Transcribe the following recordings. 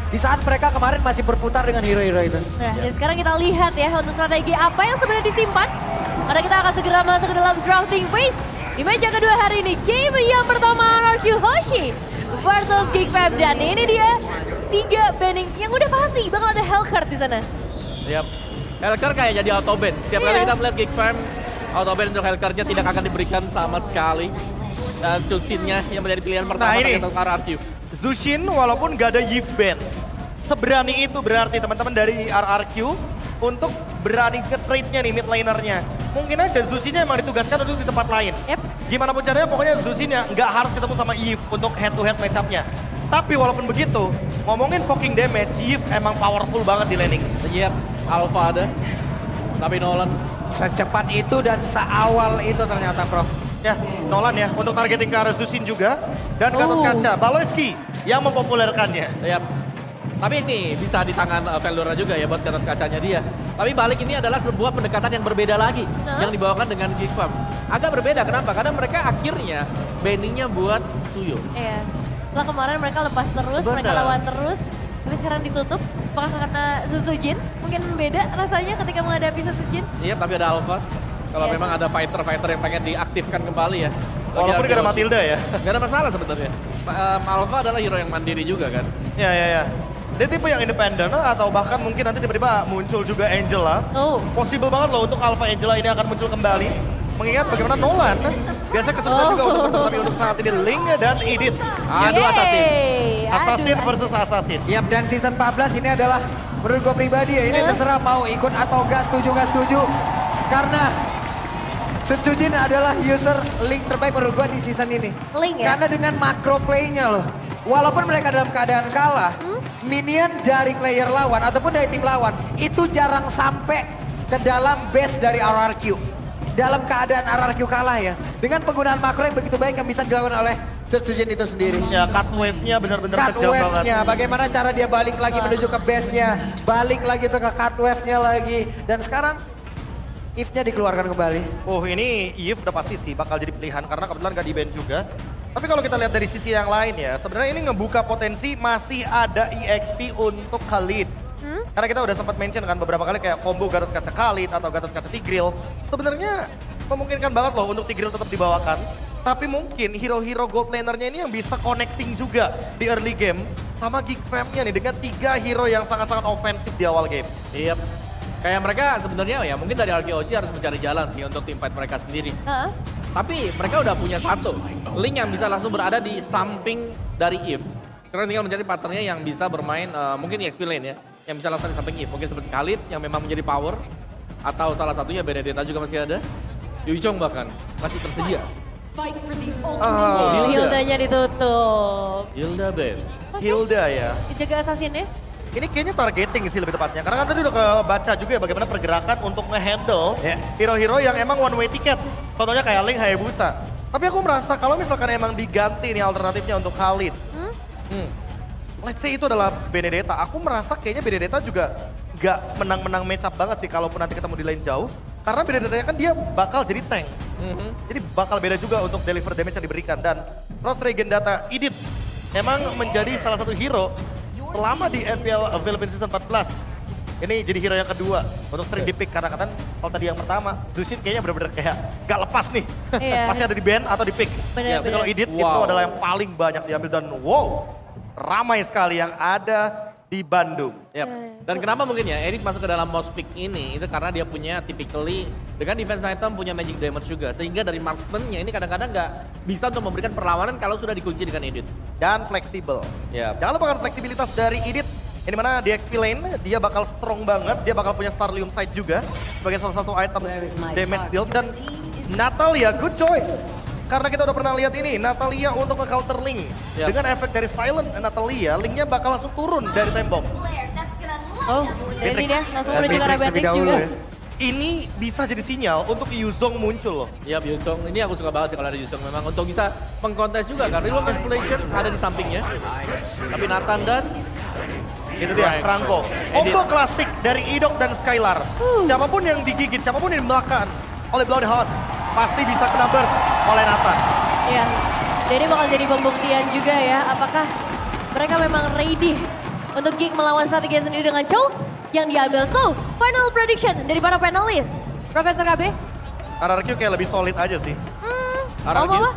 Di saat mereka kemarin masih berputar dengan hero-hero itu. Nah, dan sekarang kita lihat ya untuk strategi apa yang sebenarnya disimpan. Karena kita akan segera masuk ke dalam drafting phase. Di match yang kedua hari ini, game yang pertama RRQ Hoshi versus Geek Fam. Dan ini dia 3 banning yang udah pasti bakal ada Hellcard di sana. Yap. Hellcard kayak jadi auto ban. Setiap kali kita melihat Geek Fam, auto ban untuk Hellcard-nya tidak akan diberikan sama sekali. Dan Zushin-nya yang menjadi pilihan pertama untuk RRQ. Zushin walaupun gak ada Yves ban, seberani itu berarti teman-teman dari RRQ untuk berani ke trade-nya nih mid laner-nya. Mungkin aja Zushin-nya emang ditugaskan untuk di tempat lain. Yep. Gimana pun caranya pokoknya Zushin-nya nggak harus ketemu sama Yves untuk head to head match-up-nya. Tapi walaupun begitu, ngomongin poking damage, Yves emang powerful banget di laning. Yep, Alpha ada. Tapi Nolan Secepat itu dan seawal itu ternyata, Prof. Ya, Nolan ya untuk targeting ke arah Zushin juga. Dan Gatot Kaca, Baloyski yang mempopulerkannya. Yap. Tapi ini bisa di tangan Veldora juga ya buat Gatot Kacanya dia. Tapi balik ini adalah sebuah pendekatan yang berbeda lagi yang dibawakan dengan Geek Fam. Agak berbeda, kenapa? Karena mereka akhirnya banningnya buat Suyo. Iya. Setelah kemarin mereka lepas terus, mereka lawan terus. Tapi sekarang ditutup, apakah karena Susujin? Mungkin beda rasanya ketika menghadapi Susujin? Iya, tapi ada Alpha. Kalau memang ada fighter-fighter yang pengen diaktifkan kembali ya. Walaupun gak ada Matilda ya. Gak ada masalah sebenarnya. Alpha adalah hero yang mandiri juga kan. Ya. Dia tipe yang independen atau bahkan mungkin nanti tiba-tiba muncul juga Angela. Possible banget loh untuk Alpha Angela ini akan muncul kembali. Mengingat bagaimana Nolan biasa kesulitan juga untuk bertemu untuk saat ini Ling dan Edith. Aduh Assassin. Assassin versus Assassin. Yap, dan season 14 ini adalah menurut gue pribadi ya, ini terserah mau ikut atau gak setuju. Karena Susujin adalah user Link terbaik menurut gue di season ini. Link ya? Karena dengan macro play-nya loh. Walaupun mereka dalam keadaan kalah, minion dari player lawan ataupun dari tim lawan itu jarang sampai ke dalam base dari RRQ. Dalam keadaan RRQ kalah ya. Dengan penggunaan makro yang begitu baik yang bisa dilakukan oleh Susujin itu sendiri. Ya, cut wave-nya benar-benar cut kejam banget. wave-nya, bagaimana cara dia balik lagi menuju ke base-nya, balik lagi tuh ke cut wave-nya lagi. Dan sekarang Eve-nya dikeluarkan kembali. Oh, ini Eve udah pasti sih bakal jadi pilihan karena kebetulan gak di-ban juga. Tapi kalau kita lihat dari sisi yang lain ya, sebenarnya ini ngebuka potensi masih ada EXP untuk Khalid. Karena kita udah sempat mention kan beberapa kali kayak combo Gatot Kaca Khalid atau Gatot Kaca Tigreal. Sebenarnya memungkinkan banget loh untuk Tigreal tetap dibawakan. Tapi mungkin hero-hero gold laner-nya ini yang bisa connecting juga di early game sama Geek Fam-nya nih dengan 3 hero yang sangat-sangat ofensif di awal game. Iya. Kayak mereka sebenarnya ya mungkin dari RRQ harus mencari jalan sih untuk tim fight mereka sendiri. Tapi mereka udah punya satu Link yang bisa langsung berada di samping dari Eve. Karena tinggal mencari partnernya yang bisa bermain mungkin EXP lane ya. Yang bisa langsung di samping Eve. Mungkin seperti Khalid yang memang menjadi power. Atau salah satunya Benedetta juga masih ada. Yuichong bahkan masih tersedia. Hilda-nya ditutup. Hilda Ben. Hilda ya. Dijaga assassin-nya. Ini kayaknya targeting sih lebih tepatnya. Karena kan tadi udah kebaca juga ya bagaimana pergerakan untuk nge-handle hero-hero yang emang one way ticket. Contohnya kayak Ling, Hayabusa. Tapi aku merasa kalau misalkan emang diganti nih alternatifnya untuk Khalid. Let's say itu adalah Benedetta. Aku merasa kayaknya Benedetta juga gak menang-menang match up banget sih kalaupun nanti ketemu di lane jauh. Karena Benedetta kan dia bakal jadi tank. Jadi bakal beda juga untuk deliver damage yang diberikan. Dan Cross Regen Data Edith memang menjadi salah satu hero selama di FPL Philippines Season 14. Ini jadi hero yang kedua untuk sering di-pick karena kan kalau tadi yang pertama Zushin kayaknya benar-benar kayak gak lepas nih. Pasti ada di ban atau di pick. Tapi kalau Edith itu adalah yang paling banyak diambil dan ramai sekali yang ada di Bandung. Dan kenapa mungkin ya Edith masuk ke dalam most pick ini itu karena dia punya typically dengan defense item punya magic damage juga. Sehingga dari marksman-nya ini kadang-kadang nggak bisa untuk memberikan perlawanan kalau sudah dikunci dengan Edith. Dan fleksibel. Jangan lupakan fleksibilitas dari Edith. Ini mana di XP lane, dia bakal strong banget, dia bakal punya Starlium Sight juga sebagai salah satu item damage deal. Dan Natalia, good choice. Karena kita udah pernah lihat ini, Natalia untuk nge-counter Link. Dengan efek dari Silent Natalia, Linknya bakal langsung turun dari tembok. Jadi dia langsung menuju ke arah Beatrix juga. Ini bisa jadi sinyal untuk Yuzong muncul loh. Yuzong, ini aku suka banget sih kalau ada Yuzong memang untuk bisa mengkontes juga kan. Real Manipulation ada di sampingnya. Tapi Nathan dan itu dia, Franco. Combo klasik dari Idok dan Skylar. Siapapun yang digigit, siapapun yang melakukan oleh Bloodhound, pasti bisa kena burst oleh Nathan. Iya, jadi bakal jadi pembuktian juga ya, apakah mereka memang ready untuk Geek melawan strategi sendiri dengan Chow yang diambil. So, final prediction dari para panelis. Profesor KB? RRQ kayak lebih solid aja sih. Om apa?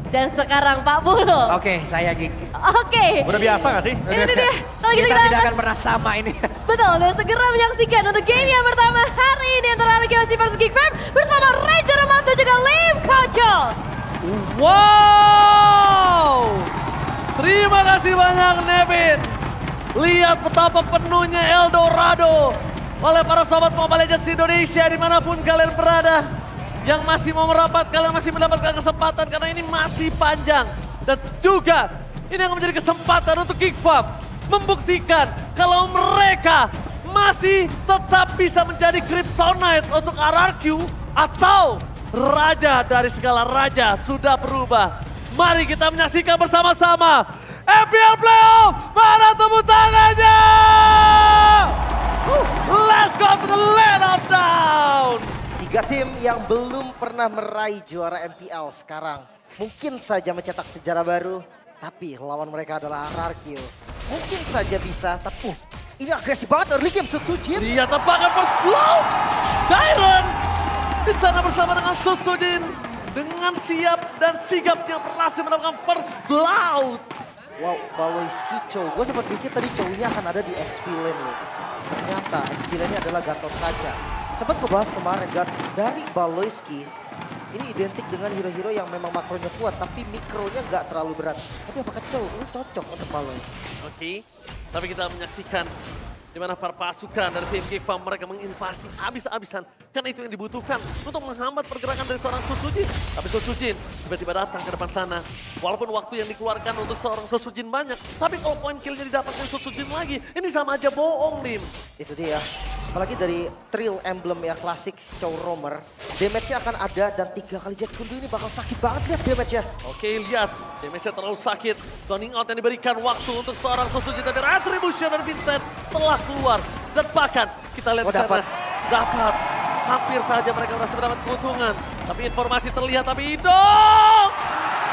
Dan sekarang Pak Puno. Oke, saya Geek. Oke. Udah biasa gak sih? Ini dia. Kalau gitu Kita tidak akan pernah sama ini. Betul, dan segera menyaksikan untuk game yang pertama hari ini antara RRQ versus Geek Fam bersama Ranger Emas dan juga Lim Kocol. Wow! Terima kasih banyak Nevin. Lihat betapa penuhnya Eldorado oleh para sobat Mobile Legends Indonesia dimanapun kalian berada. Yang masih mau merapat, kalian masih mendapatkan kesempatan karena ini masih panjang. Dan juga ini yang menjadi kesempatan untuk Geek Fam membuktikan kalau mereka masih tetap bisa menjadi Kryptonite untuk RRQ atau raja dari segala raja sudah berubah. Mari kita menyaksikan bersama-sama FPL Playoff, mana tepuk tangannya? Let's go to the land of down. 3 tim yang belum pernah meraih juara MPL sekarang mungkin saja mencetak sejarah baru, tapi lawan mereka adalah RRQ. Mungkin saja bisa, tapi ini agresif banget early game Sutsujin. Dia tepakan first blow. Dairon di sana bersama dengan Sutsujin dengan siap dan sigapnya berhasil mendapatkan first blow. Wow, Baloyski Chow. Gue sempat pikir tadi Chow-nya akan ada di XP lane loh. Ternyata XP lane-nya adalah Gatot kaca. Sempat gue bahas kemarin, dari Baloyski ini identik dengan hero-hero yang memang makronya kuat tapi mikronya nggak terlalu berat. Tapi apakah Chow ini cocok untuk Baloy? Oke, tapi kita menyaksikan di mana para pasukan dari tim Geek Fam mereka menginvasi habis-habisan karena itu yang dibutuhkan untuk menghambat pergerakan dari seorang Sutsujin. Tapi Sutsujin tiba-tiba datang ke depan sana. Walaupun waktu yang dikeluarkan untuk seorang Sutsujin banyak, tapi kalau poin killnya didapatkan Sutsujin lagi, ini sama aja bohong, Dim. Itu dia. Apalagi dari Trill Emblem ya klasik Chow Roamer, damage-nya akan ada dan 3 kali Jet Kundu ini bakal sakit banget lihat damage-nya. Oke, lihat damage-nya terlalu sakit. Turning out yang diberikan waktu untuk seorang Sutsujin tapi Retribution dan Vincent telah keluar. Dan bahkan kita lihat dapat. Hampir saja mereka berhasil mendapat keuntungan. Tapi informasi terlihat, tapi Idok!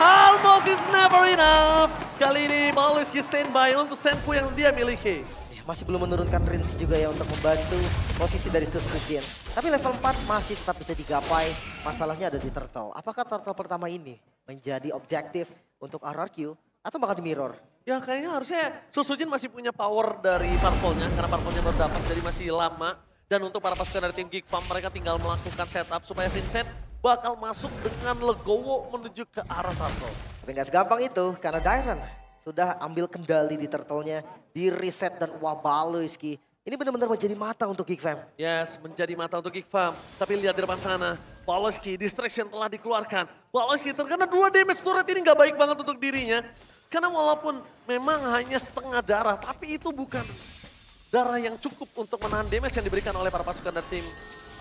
Almost is never enough. Kali ini Baloyski standby untuk Senku yang dia miliki. Masih belum menurunkan range juga ya untuk membantu posisi dari Sutsujin. Tapi level 4 masih tetap bisa digapai. Masalahnya ada di Turtle. Apakah Turtle pertama ini menjadi objektif untuk RRQ atau bakal di mirror? Ya kayaknya harusnya Sutsujin masih punya power dari purple-nya karena purple-nya baru dapat jadi masih lama. Dan untuk para pasukan dari tim Geek Fam mereka tinggal melakukan setup supaya Vincent bakal masuk dengan legowo menuju ke arah Turtle. Tapi nggak segampang itu karena Dairon sudah ambil kendali di Turtle-nya, di reset dan wah Baloyski. Ini benar-benar menjadi mata untuk Geek Fam. Yes, menjadi mata untuk Geek Fam. Tapi lihat di depan sana, Baloyski distraction telah dikeluarkan. Baloyski terkena 2 damage turret ini nggak baik banget untuk dirinya. Karena walaupun memang hanya setengah darah, tapi itu bukan darah yang cukup untuk menahan damage yang diberikan oleh para pasukan dari tim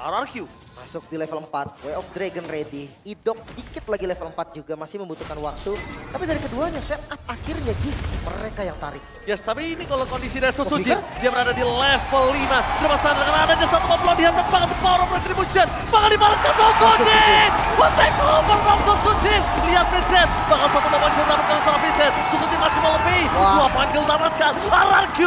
RRQ. Masuk di level 4, Way of Dragon ready. Idok dikit lagi level 4 juga masih membutuhkan waktu. Tapi dari keduanya setup akhirnya Geek mereka yang tarik. Yes, tapi ini kalau kondisi dari Sutsujin, dia berada di level 5. Di depan sana dengan adanya satu pembunuhan dihantam banget ke power of retribution. Bakal dibalaskan Sutsujin. What take over from Sutsujin. Lihat Vincent, bakal satu poin kill dapatkan seorang Vincent. Sutsujin masih mau lebih. 2 poin kill dapatkan. RRQ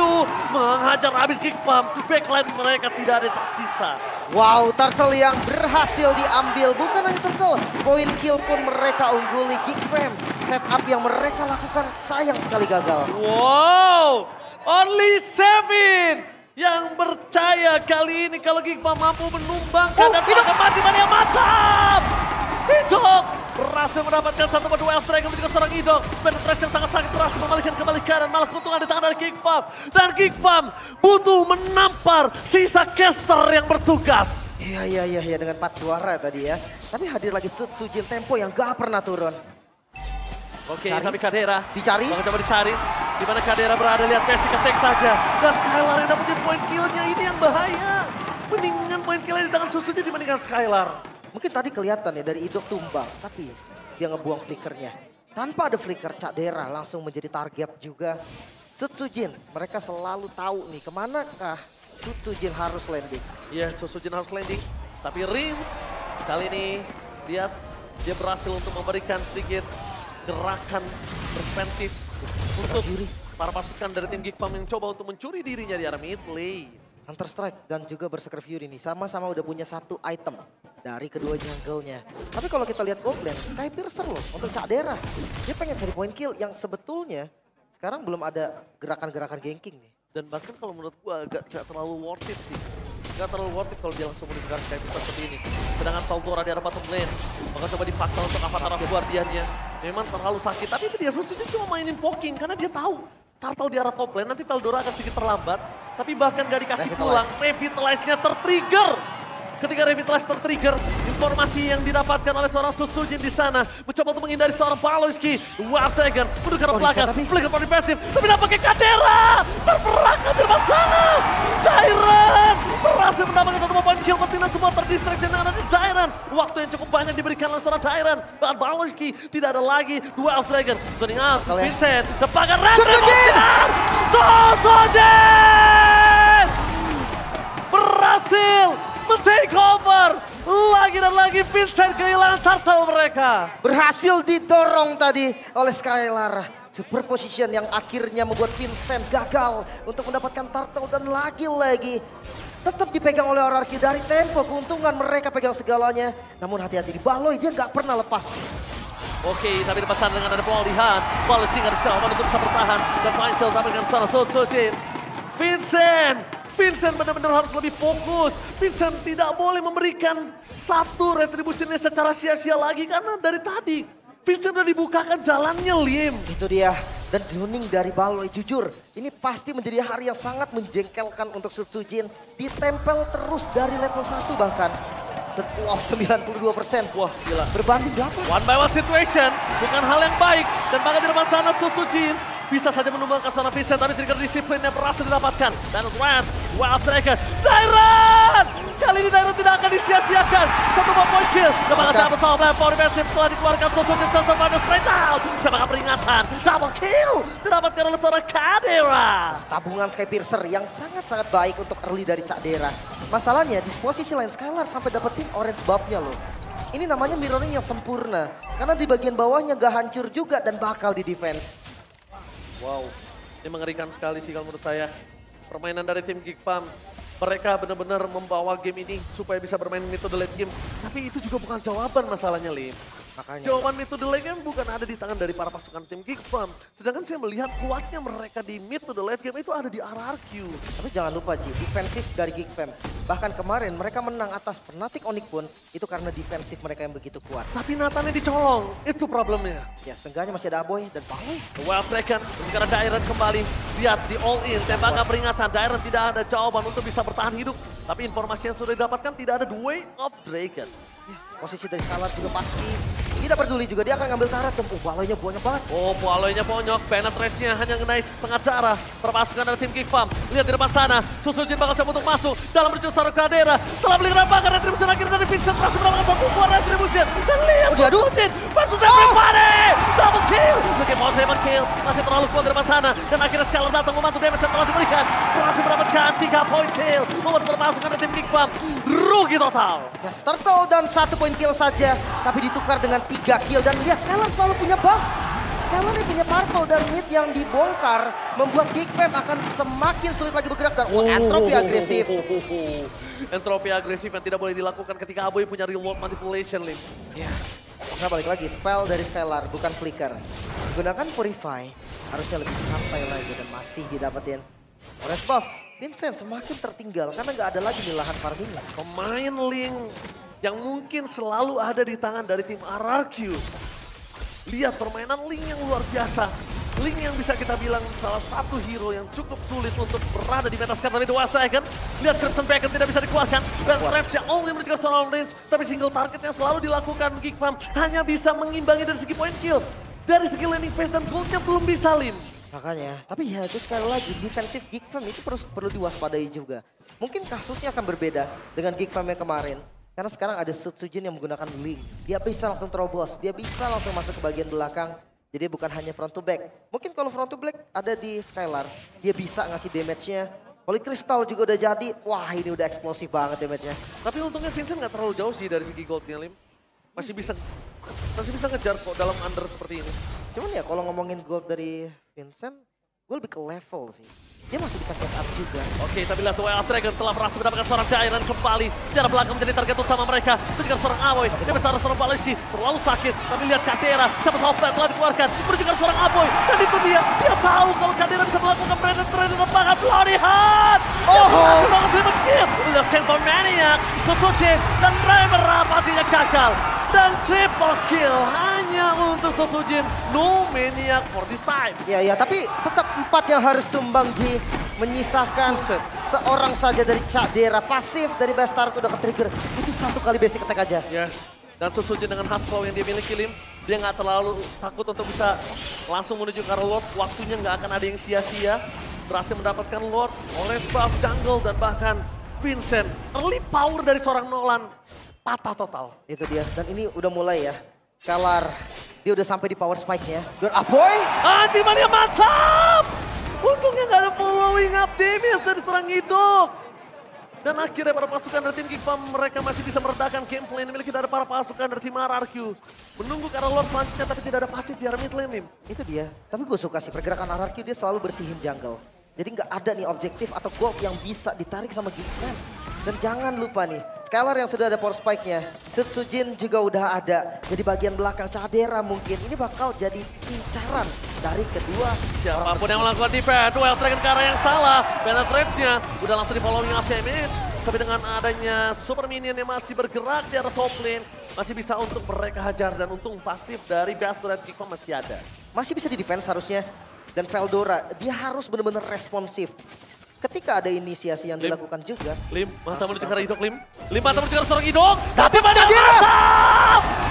menghajar habis Geek Fam. Backline mereka tidak ada yang tersisa. Wow, Turtle yang berhasil diambil. Bukan hanya Turtle, poin kill pun mereka ungguli Geek Fam. Setup yang mereka lakukan sayang sekali gagal. Wow, only 7 yang percaya kali ini kalau Geek Fam mampu menumbangkan dan akan mati yang mantap. Idok berhasil mendapatkan 1/2 Elf Dragon ketika seorang Idok. Penetration sangat sakit berhasil membalikkan kembali kanan. Malah keuntungan di tangan dari Geek Fam. Dan Geek Fam butuh menampar sisa caster yang bertugas. Iya dengan 4 suara tadi ya. Tapi hadir lagi Sutsujin tempo yang gak pernah turun. Oke, tapi Kadera dicari. Coba dicari. Di mana Kadera berada, lihat Messi ketek saja. Dan Skylar yang dapetin poin killnya, ini yang bahaya. Mendingan poin killnya di tangan Sutsujin dibandingkan Skylar. Mungkin tadi kelihatan ya dari Idok tumbang, tapi dia ngebuang flickernya. Tanpa ada flicker, Cadera langsung menjadi target juga. Sutsujin, mereka selalu tahu nih kemanakah Sutsujin harus landing. Iya, Sutsujin harus landing. Tapi Rins kali ini lihat dia berhasil untuk memberikan sedikit gerakan perspektif untuk para pasukan dari tim Geek Farm yang coba untuk mencuri dirinya di arah mid lane. Hunter Strike dan juga Berserker Fury nih sama-sama udah punya satu item dari kedua jungle-nya. Tapi kalau kita lihat gold lane, Sky Piercer loh untuk Cak Dera. Dia pengen cari point kill yang sebetulnya sekarang belum ada gerakan-gerakan ganking nih. Dan bahkan kalau menurut gua gak terlalu worth it sih. Gak terlalu worth it kalau dia langsung meninggalkan Sky Piercer seperti ini. Sedangkan Taltora di arah bottom lane, maka coba dipaksa untuk avatar guardiannya. Memang terlalu sakit, tapi itu dia susahnya cuma mainin poking karena dia tahu Turtle di arah top lane, nanti Veldora akan sedikit terlambat. Tapi bahkan gak dikasih pulang, Revitalize-nya tertrigger. Ketika Revitalize tertrigger, informasi yang didapatkan oleh seorang Susujin di sana. Mencoba untuk menghindari seorang Balowski. Wild Dragon, menuju ke arah belakang, flicker for defensive. Tapi nampaknya Kadera, terperangkap di depan sana. Tyrant berhasil mendapatkan satu poin kill, penting dan semua terdistraksi dengan ada Tyrant. Waktu yang cukup banyak diberikan oleh seorang Tyrant. Bahkan Balowski tidak ada lagi. Wild Dragon, turning out, Vincent, depankan Susujin! Susujin! Berhasil men-take over. Lagi dan lagi Vincent kehilangan turtle mereka. Berhasil didorong tadi oleh Skylar. Super position yang akhirnya membuat Vincent gagal untuk mendapatkan turtle. Dan lagi-lagi tetap dipegang oleh RRQ dari tempo. Keuntungan mereka pegang segalanya. Namun hati-hati di Baloi, dia nggak pernah lepas. Oke, tapi di pasangan dengan ada Paul lihat. Paul tinggal di jawaban untuk bisa bertahan. Dan main kill tapi dengan sana Susujin. Vincent benar-benar harus lebih fokus. Vincent tidak boleh memberikan satu retribusinya secara sia-sia lagi. Karena dari tadi Vincent udah dibukakan jalannya, Lim. Itu dia. Dan tuning dari Baloi, jujur ini pasti menjadi hari yang sangat menjengkelkan untuk Susujin. Ditempel terus dari level 1 bahkan. Dan wow, 92%. Wah gila. Berbanding 8. One by one situation, bukan hal yang baik. Dan bahkan di depan sana Susujin bisa saja menumbangkan seorang Vincent, tapi trigger disiplinnya berhasil didapatkan. Dan Wild Dragon, Tyrant! Kali ini Tyrant tidak akan disia-siakan. Satu point kill. Dapatkan double sound for defensive setelah dikeluarkan Susujin survival straight out. Dapatkan peringatan, double kill. Didapatkan oleh seorang Kadera. Tabungan Sky Piercer yang sangat-sangat baik untuk early dari Cak Dera. Masalahnya di posisi lain Skylar sampai dapetin orange buff-nya loh. Ini namanya mirroring yang sempurna. Karena di bagian bawahnya gak hancur juga dan bakal di defense. Wow, ini mengerikan sekali sih kalau menurut saya. Permainan dari tim Geek Farm, mereka benar-benar membawa game ini supaya bisa bermain metode late game. Tapi itu juga bukan jawaban masalahnya, Lim. Makanya. Jawaban metode late game bukan ada di tangan dari para pasukan tim Geek Farm. Sedangkan saya melihat kuatnya mereka di metode late game itu ada di RRQ. Tapi jangan lupa Ji, defensif dari Geek Fam. Bahkan kemarin mereka menang atas Fnatic Onyx pun itu karena defensif mereka yang begitu kuat. Tapi Nathannya dicolong, itu problemnya. Ya seenggaknya masih ada Aboy dan Baloi. Wild Dragon, sekarang Dairon kembali. Lihat di all in, tembakan peringatan. Dairon tidak ada jawaban untuk bisa bertahan hidup. Tapi informasi yang sudah didapatkan tidak ada the way of Dragon. Posisi dari Skylar juga pasti tidak peduli juga, dia akan ngambil tarat. Oh, Baloinya banyak banget. Oh, Baloinya bonyok, penetrasinya hanya ngenai setengah darah. Perpasukan dari tim Geek Farm. Lihat di depan sana, Susujin bakal coba untuk masuk dalam menuju seorang Kadera. Setelah beli rambakan retribusi akhirnya dari Vincent berhasil mendapatkan satu buah retribusi. Dan lihat Susujin versus everybody. Double kill. Meski mau double kill, masih terlalu kuat di depan sana. Dan akhirnya Skylar datang membantu damage yang telah diberikan. Berhasil mendapatkan 3 point kill. Membuat perpasukan dari tim Geek Farm rugi total. Ya Turtle dan 1 point kill saja, tapi ditukar dengan 3 kill. Dan lihat Skylar selalu punya buff. Skylar ini punya purple dan mid yang dibongkar membuat Geek Fam akan semakin sulit lagi bergerak. Dan Entropy agresif. Entropy agresif yang tidak boleh dilakukan ketika Aboy punya real world manipulation, Lim. Ya. Nah balik lagi, spell dari Skylar bukan flicker. Gunakan Purify, harusnya lebih santai lagi dan masih didapetin. Orange buff, Vincent semakin tertinggal karena nggak ada lagi di lahan farmingnya. Pemain Link yang mungkin selalu ada di tangan dari tim RRQ. Lihat permainan Link yang luar biasa. Link yang bisa kita bilang salah satu hero yang cukup sulit untuk berada di meta sekarang dari The Wild Dragon. Lihat Crimson Beacon tidak bisa dikeluarkan. Dan Threats yang only menuju seorang range. Tapi single target yang selalu dilakukan Geek Farm hanya bisa mengimbangi dari segi point kill. Dari segi landing phase dan goldnya belum bisa, Lim. Makanya, tapi ya itu sekali lagi defensif Geek Fam itu perlu diwaspadai juga. Mungkin kasusnya akan berbeda dengan Geek Fam yang kemarin. Karena sekarang ada Susujin yang menggunakan Link. Dia bisa langsung terobos, dia bisa langsung masuk ke bagian belakang. Jadi bukan hanya front to back. Mungkin kalau front to back ada di Skylar, dia bisa ngasih damage-nya. Polycrystal juga udah jadi, wah ini udah eksplosif banget damage-nya. Tapi untungnya Vincent nggak terlalu jauh sih dari segi goldnya, Lim. Masih bisa ngejar kok dalam under seperti ini. Cuman ya kalau ngomongin gold dari Vincent, gue lebih ke level sih. Dia masih bisa catch up juga. Oke, tapi lihat WL Dragon telah berhasil mendapatkan seorang Dairan kembali. Secara belakang menjadi target utama mereka. Itu juga seorang Aboy. Dia besar seorang Balesti. Terlalu sakit. Tapi lihat Kadera. Siapa software telah dikeluarkan. Menunjukkan seorang Aboy. Dan itu dia. Dia tahu kalau Kadera bisa melakukan brand terbakar. Bloody Heart. Oh. Banget 5 kill. Lihat Temple Maniac. Sosoche. Dan Ray merapatinya gagal. Dan triple kill hanya untuk Sosojin. No Maniac for this time. Ya, tapi tetap 4 yang harus tumbang Ji. Menyisahkan seorang saja dari Kadera. Pasif dari Bastard udah ke-trigger. Itu 1 kali basic attack aja. Yes. Dan Sosojin dengan Hasbro yang dia miliki, Lim, dia nggak terlalu takut untuk bisa langsung menuju ke arah Lord. Waktunya nggak akan ada yang sia-sia. Berhasil mendapatkan Lord, Orange buff, jungle, dan bahkan Vincent. Early power dari seorang Nolan patah total. Itu dia. Dan ini udah mulai ya. Scalar, dia udah sampai di power spike-nya. Dan Aboy! Anjing Mania mantap! Untungnya nggak ada following up damage dari seorang hidup. Dan akhirnya para pasukan dari tim Geekfam mereka masih bisa meredakan gameplay. Ini milik kita ada para pasukan dari tim RRQ. Menunggu ke arah Lord selanjutnya tapi tidak ada pasif di arah mid lane, Lim. Itu dia. Tapi gue suka sih pergerakan RRQ dia selalu bersihin jungle. Jadi nggak ada nih objektif atau gold yang bisa ditarik sama Geekman. Dan jangan lupa nih, Scalar yang sudah ada power spike-nya. Setsujin juga udah ada. Jadi bagian belakang Kadera mungkin. Ini bakal jadi incaran dari kedua. Siapapun yang melakukan defense, WL Dragon ke arah yang salah. Penetrate-nya udah langsung di following up damage. Tapi dengan adanya super minion yang masih bergerak di arah top lane, masih bisa untuk mereka hajar. Dan untung pasif dari Bastard dan Geekfam masih ada. Masih bisa di defense harusnya. Dan Veldora, dia harus benar-benar responsif. Ketika ada inisiasi yang dilakukan juga. Lim, mata menuju ke arah Idok, Lim. Lim, mata menuju ke arah seorang Idok. Dapat Kadera!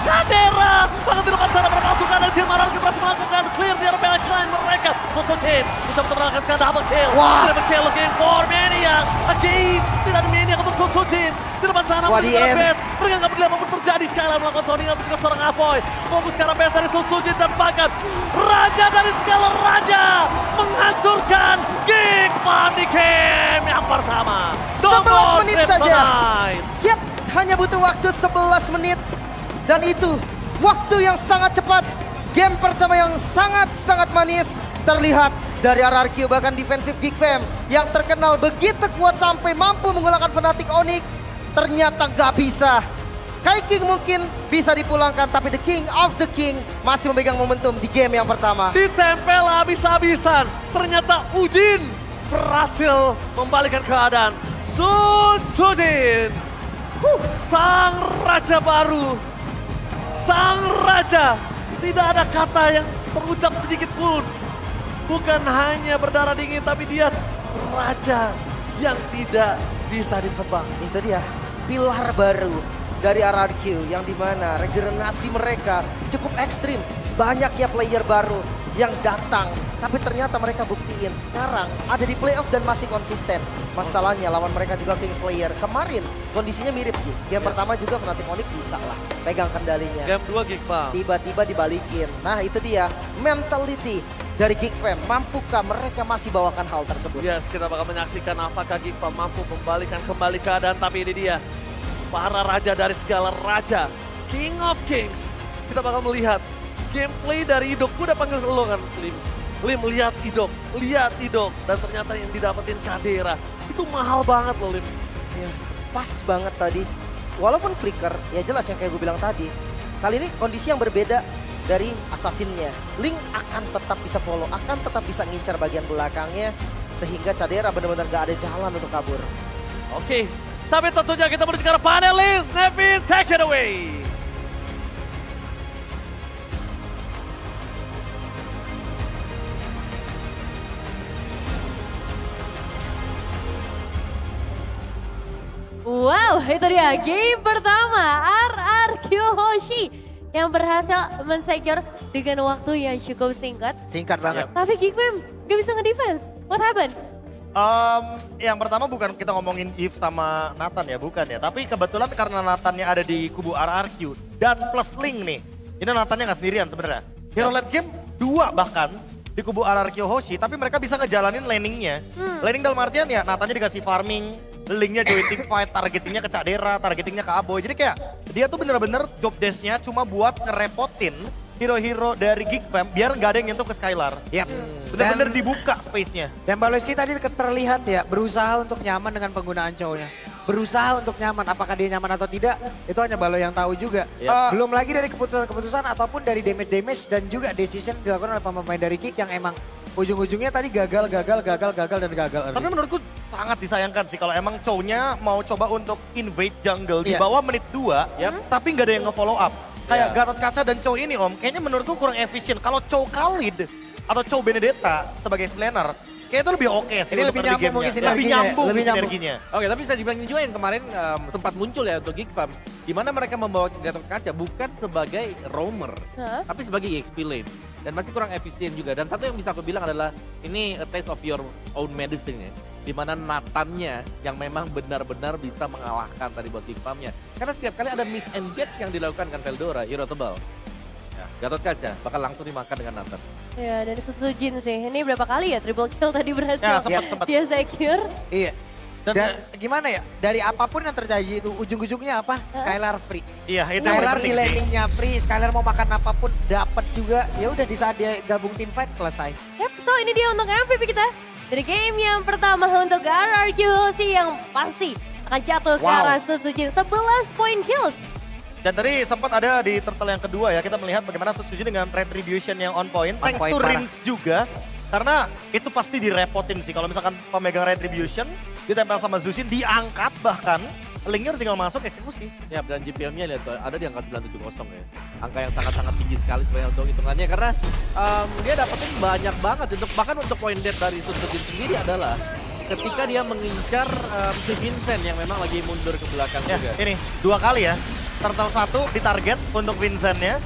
Kadera! Sangat dilakukan secara berpasukan dan Jim Ararki berhasil melakukan clear di arah balance line mereka. Sosojin bisa mendapatkan double kill. Triple kill looking for Maniac. Again, tidak ada Maniac untuk Sosojin. Di depan sana menuju ke arah base. Mereka nggak peduli apapun terjadi sekarang melakukan sounding untuk juga seorang Avoy. Fokus ke arah base dari Sosojin dan bahkan Raja dari Scalar Raja menghancurkan Geekfam di game yang pertama. 11 menit saja. Yap, hanya butuh waktu 11 menit. Dan itu waktu yang sangat cepat. Game pertama yang sangat-sangat manis terlihat dari RRQ. Bahkan defensif Geekfam yang terkenal begitu kuat sampai mampu menggunakan Fnatic Onyx. Ternyata nggak bisa. Sky King mungkin bisa dipulangkan, tapi The King of the King masih memegang momentum di game yang pertama. Ditempel habis-habisan. Ternyata Udin berhasil membalikkan keadaan. Sujudin, sang raja baru, sang raja. Tidak ada kata yang terucap sedikit pun. Bukan hanya berdarah dingin, tapi dia raja yang tidak bisa ditebang. Itu dia, pilar baru dari RRQ yang dimana regenerasi mereka cukup ekstrim. Banyaknya player baru yang datang, tapi ternyata mereka buktiin sekarang ada di playoff dan masih konsisten. Masalahnya lawan mereka juga Kingslayer. Kemarin kondisinya mirip Ji. Game pertama juga Fnatic Onyx bisa lah pegang kendalinya. Game 2 Geekfam. Tiba-tiba dibalikin. Nah itu dia mentality dari Geekfam. Mampukah mereka masih bawakan hal tersebut? Yes, kita bakal menyaksikan apakah Geekfam mampu membalikan kembali keadaan. Tapi ini dia, para raja dari segala raja, King of Kings. Kita bakal melihat gameplay dari Idok. Gue udah panggil lo kan, Lim, lihat Idok. Dan ternyata yang didapetin Kadera. Itu mahal banget loh, Lim. Ya, pas banget tadi. Walaupun flicker, ya jelas yang kayak gue bilang tadi. Kali ini kondisi yang berbeda dari assassinnya. Link akan tetap bisa follow, akan tetap bisa ngincar bagian belakangnya. Sehingga Kadera benar-benar gak ada jalan untuk kabur. Oke, tapi tentunya kita menuju ke arah panelis. Nevin, take it away. Wow, itu dia game pertama RRQ Hoshi yang berhasil men-secure dengan waktu yang cukup singkat. Singkat banget. Tapi Geekfam gak bisa nge-defense. What happened? Yang pertama bukan kita ngomongin Eve sama Nathan ya, bukan ya. Tapi kebetulan karena Nathannya ada di kubu RRQ dan plus Link nih. Ini Nathannya nggak sendirian sebenarnya. Hero late game 2 bahkan di kubu RRQ Hoshi, tapi mereka bisa ngejalanin laningnya. Laning dalam artian ya Nathannya dikasih farming, Linknya join team fight, targetingnya ke Kadera, targetingnya ke Aboy. Jadi kayak dia tuh bener-bener job desk-nya cuma buat ngerepotin hero-hero dari Geek Fam biar nggak ada yang nyentuh ke Skylar. Yap. Bener-bener dibuka space-nya. Dan Baloyski tadi terlihat ya berusaha untuk nyaman dengan penggunaan cowoknya. Berusaha untuk nyaman, apakah dia nyaman atau tidak itu hanya Balo yang tahu juga. Belum lagi dari keputusan-keputusan ataupun dari damage dan juga decision dilakukan oleh pemain dari Geek yang emang ujung-ujungnya tadi gagal dan gagal. Tapi menurutku sangat disayangkan sih kalau emang cowoknya mau coba untuk invade jungle di bawah menit 2, tapi nggak ada yang nge-follow up. Kayak Gatot Kaca dan Chow ini Om, kayaknya menurutku kurang efisien. Kalau Chow Khalid atau Chow Benedetta sebagai laner, kayaknya itu lebih oke sih. Ini lebih nyambung mungkin lebih sinerginya. nyambung sinerginya. Oke, tapi bisa dibilang juga yang kemarin sempat muncul ya untuk Geek Fam. Di mana mereka membawa Gatot Kaca bukan sebagai roamer, tapi sebagai EXP lane. Dan masih kurang efisien juga. Dan satu yang bisa aku bilang adalah ini a taste of your own medicine ya. Di mana Nathan-nya yang memang benar-benar bisa mengalahkan tadi buat Geek Fam-nya. Karena setiap kali ada misengage yang dilakukan kan Veldora, hero tebal. Gatot Kaca bakal langsung dimakan dengan Nathan. Ya, dari Sutsujin sih. Ini berapa kali ya triple kill tadi berhasil Ya, sempat. dia secure. Iya. Dan gimana ya, dari apapun yang terjadi itu ujung-ujungnya apa? Skylar free. Iya, itu yang Skylar paling di penting sih. landingnya free, Skylar mau makan apapun dapat juga. Ya udah di saat dia gabung tim fight selesai. Yap, so ini dia untuk MVP kita. Dari game yang pertama untuk RRQ Hoshi yang pasti akan jatuh ke arah Sutsujin. 11 point kills. Dan tadi sempat ada di turtle yang kedua ya, kita melihat bagaimana Sutsujin dengan retribution yang on point. Thanks point to parah. Rins juga, karena itu pasti direpotin sih. Kalau misalkan pemegang retribution, ditempel sama Zushin, diangkat bahkan, linknya udah tinggal masuk eksekusi. Ya, dan GPM-nya lihat tuh, ada di angka 970 ya. Angka yang sangat-sangat tinggi sekali sebenarnya untuk hitungannya. Karena dia dapetin banyak banget, bahkan untuk point dead dari Sutsujin sendiri adalah ketika dia mengincar si Vincent yang memang lagi mundur ke belakang juga. Ini 2 kali ya. Turtle 1 ditarget untuk Vincent-nya.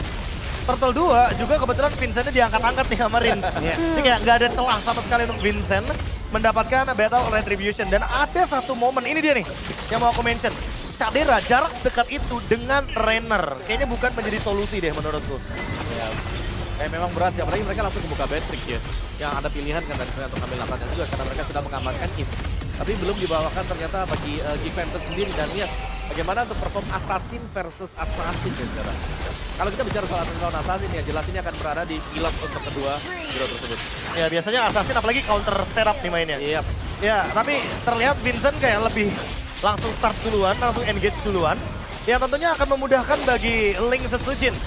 Turtle 2 juga kebetulan Vincent-nya diangkat-angkat nih sama Rins. Jadi kayak nggak ada celah sama sekali untuk Vincent mendapatkan Battle Retribution. Dan ada satu momen, ini dia nih yang mau aku mention. Cadera jarak dekat itu dengan Rainer. Kayaknya bukan menjadi solusi deh menurutku. Ya, kayak memang berat ya, apalagi mereka langsung membuka Beatrix ya. Yang ada pilihan kan dari untuk ambil lapangan juga karena mereka sudah mengamankan If. Tapi belum dibawakan ternyata bagi Geek Fam sendiri dan lihat bagaimana untuk perform Assassin versus Assassin ya sekarang. Kalau kita bicara soal lawan Assassin ya jelas ini akan berada di pilot untuk kedua hero tersebut. Ya biasanya Assassin apalagi counter setup nih mainnya. Iya. Ya tapi terlihat Vincent kayak lebih langsung start duluan, langsung engage duluan. Ya tentunya akan memudahkan bagi Link Sutsujin.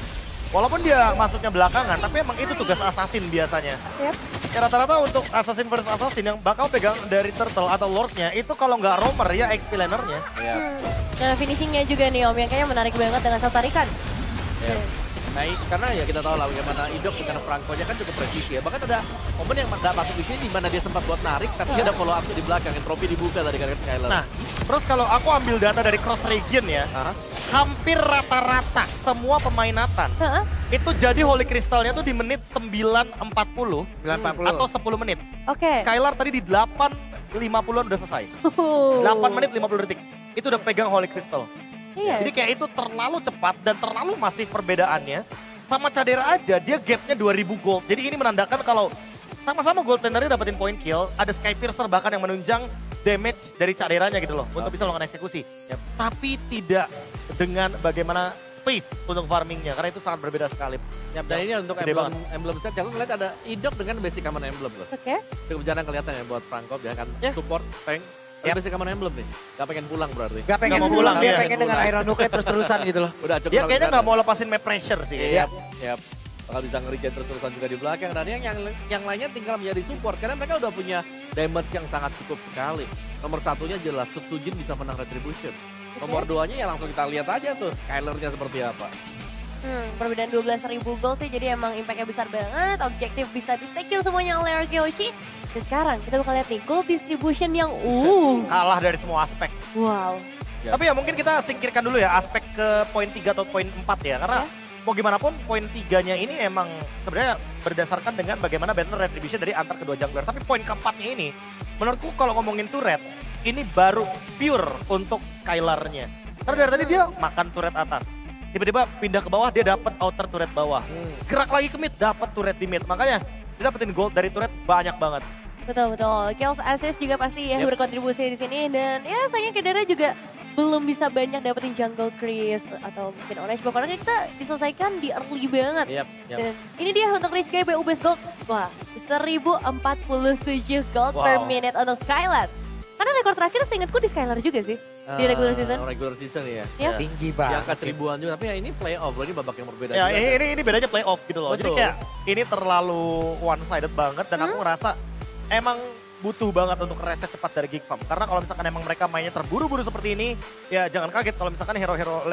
Walaupun dia masuknya belakangan, tapi emang itu tugas Assassin biasanya. Yep. Ya rata-rata untuk Assassin versus Assassin yang bakal pegang dari Turtle atau Lord-nya itu kalau nggak roamer ya XP laner-nya. Iya. Nah finishingnya juga nih Om yang kayaknya menarik banget dengan satu tarikan. Ya. Nah, karena ya kita tahu lah bagaimana Idok dengan Franco-nya kan cukup presisi ya. Bahkan ada momen yang nggak masuk di sini di mana dia sempat buat narik, tapi ada follow up di belakang. Trofi dibuka tadi kan Skylar. Nah, terus kalau aku ambil data dari cross region ya, hampir rata-rata semua pemain Nathan itu jadi Holy Crystal-nya tuh di menit 9.40 atau 10 menit. Oke. Skylar tadi di 8.50-an udah selesai. 8 menit 50 detik. Itu udah pegang Holy Crystal. Iya. Jadi kayak itu terlalu cepat dan terlalu masif perbedaannya. Sama Cadera aja dia gapnya 2000 gold. Jadi ini menandakan kalau sama-sama goaltendernya dapetin point kill. Ada Skypiercer bahkan yang menunjang damage dari Caderanya gitu loh. Untuk bisa melakukan eksekusi. Tapi tidak dengan bagaimana pace untuk farmingnya. Karena itu sangat berbeda sekali. Ya, dan ini untuk emblem set. Jangan lihat ada Idok dengan basic common emblem loh. Oke. Cukup jarang kelihatan ya buat Franco. Dia kan support, tank. Basic common emblem nih. Gak pengen pulang berarti. Gak pengen mau pulang, pulang, dia iya. pengen dengan Iron Nuke terus-terusan gitu loh. Udah cukup. Dia kayaknya nggak mau lepasin map pressure sih. Iya. Bakal bisa nge-regen terus-terusan juga di belakang. Dan yang lainnya tinggal menjadi support. Karena mereka udah punya damage yang sangat cukup sekali. Nomor satunya jelas Sutsujin bisa menang Retribution. Nomor 2-nya ya langsung kita lihat aja tuh Skylar-nya seperti apa. Perbedaan 12.000 gold sih, jadi emang impact-nya besar banget. Objektif bisa di-secure semuanya oleh RRQ Hoshi. Dan sekarang kita bakal lihat nih gold distribution yang Kalah dari semua aspek. wow. Tapi ya mungkin kita singkirkan dulu ya aspek ke poin 3 atau poin 4 ya. Karena mau gimana pun poin 3-nya ini emang sebenarnya berdasarkan dengan bagaimana battle retribution dari antar kedua jungler. Tapi poin keempatnya ini menurutku kalau ngomongin turret ini baru pure untuk Skylar-nya. Karena dari tadi dia makan turret atas. Tiba-tiba pindah ke bawah dia dapat outer turret bawah. Gerak lagi ke mid dapat turret di mid. Makanya dia dapetin gold dari turret banyak banget. Betul. Kills assist juga pasti ya berkontribusi di sini. Dan ya sayangnya Cadera juga belum bisa banyak dapetin jungle crease atau mungkin orange buff karena kita diselesaikan di early banget. Dan ini dia untuk Rich Guy BU Base Gold. Wah, 1047 gold per minute untuk Skylar. Karena rekor terakhir seingatku di Skylar juga sih. Di regular season. Regular season ya. Tinggi Di banget. angka ribuan juga, tapi ya ini playoff loh, ini babak yang berbeda Ya juga. ini bedanya playoff gitu loh. Jadi Betul. kayak ini terlalu one sided banget dan aku ngerasa emang butuh banget untuk reset cepat dari Geek Farm. Karena kalau misalkan emang mereka mainnya terburu-buru seperti ini, ya jangan kaget kalau misalkan hero-hero